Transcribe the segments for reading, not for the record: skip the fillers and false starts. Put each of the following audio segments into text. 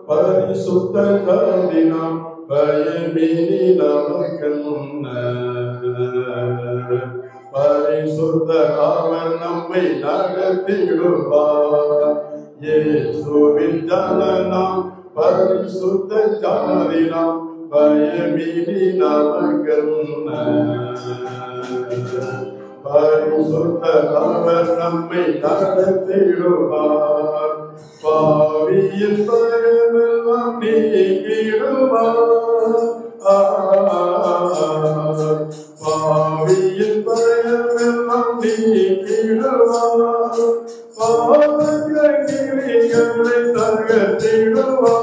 பரிசுத்த கருதினாம் பயமினி நமக்கென்ன பரிசுத்த அவர் நம்மை நடத்திடுவார். இயேசுவின் ஜனனம் பரிசுத்த ஜனதினம் பயமினி நமக்கென்ன பரிசுத்த அவர் நம்மை நடத்திடுவார். பாவியின் பயமெல்லாம் நீக்கிடுவார். பாவியின் பயமெல்லாம் நீக்கிடுவார். பாவங்களை தகர்த்திடுவார்.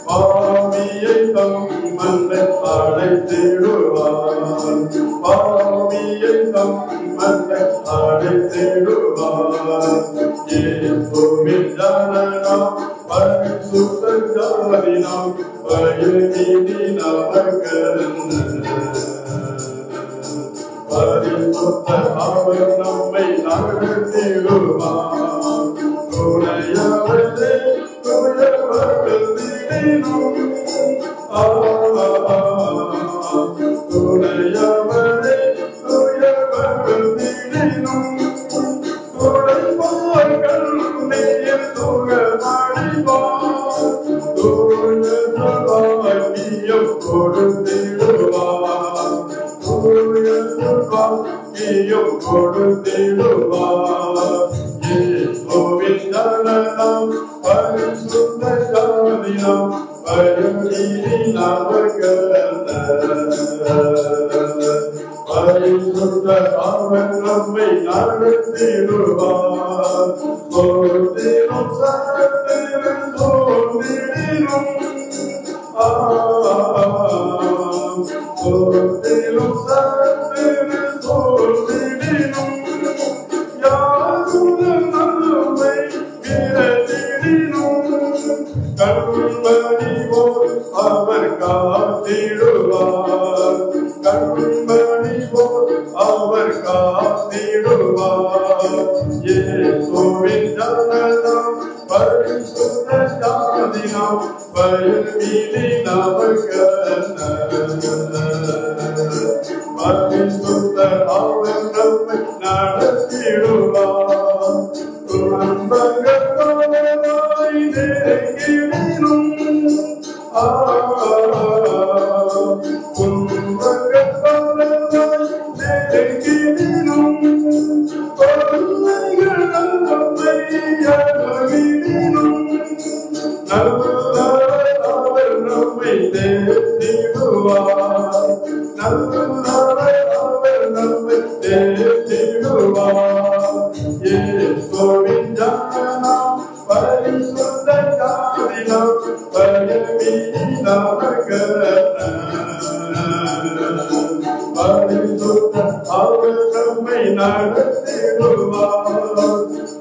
பாவியை தம் மன்னை அழைத்திடுவார். பாவியை தம் மன்னை அழைத்திடுவார். இயேசுவின் ஜனனம் பரிசுத்த ஜனதினம் பயமினி நமக்கென்ன பரிசுத்த அவர் நம்மை நடத்திடுவார். துணையவரே துயர்கள் தீரும். துணையவரே துயர்கள் தீரும். துடைப்பார்கள் நீர் துகமடிவார். தூயபாக்கியம் கொடுத்திடுவார். தூயபாக்கியம் கொடுத்திடுவார். இயேசுவின் ஜனனம் பரிசுத்த ஜனதினம் பயமினி நமக்கென்ன பரிசுத்த அவர் நம்மை நடத்திடுவார். சோதிரும் சத்திரம் சோதிரும். சோதிரும் சத்திரம் சோதிரும். யாருடன் நம்மை விரட்டிடும். கண்மணி போல் அவர் காத்திடுவார். கண்மணி போல் அவர் காத்திடுவார். இயேசுவின் ஜனனம் பரிசுத்த ஜனதினம் பயமினி நமக்கென்ன பரிசுத்த அவர் நம்மை நடத்திடுவார். துன்பங்கள் தோளாய் நெருங்கிடும். துன்பங்கள் தோளாய் நெருங்கிடும். தொல்லைகள் நம்மை அழுகிடும். நல்லவர் அவர் நம்மை தேற்றிடுவார். நல்லவர் அவர் நம்மை தேற்றிடுவார். இயேசுவின் ஜனனம் பரிசுத்த ஜனதினம் பயமினி நமக்கென்ன பரிசுத்த அவர் நம்மை நடத்திடுவார்.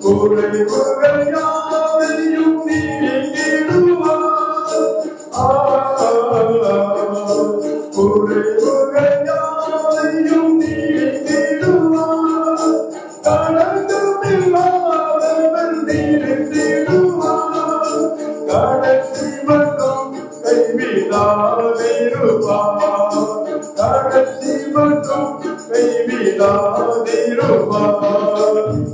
குறைவுகள் யாவையும் நீக்கிடுவார். குறைவுகள் யாவையும் நீக்கிடுவார். கடந்தமில்லாதவன் தீர்த்திடுவார். கடைசி மட்டும் கைவிடாதிருப்பார். கடைசி மட்டும் கைவிடாதிருப்பார்.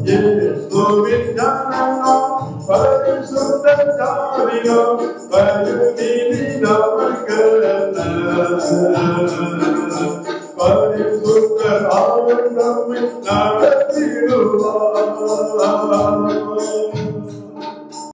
இயேசுவின் ஜனனம் பரிசுத்த ஜனதினம் பயமினி நமக்கென்ன பரிசுத்த அவர் நம்மை நடத்திடுவார்.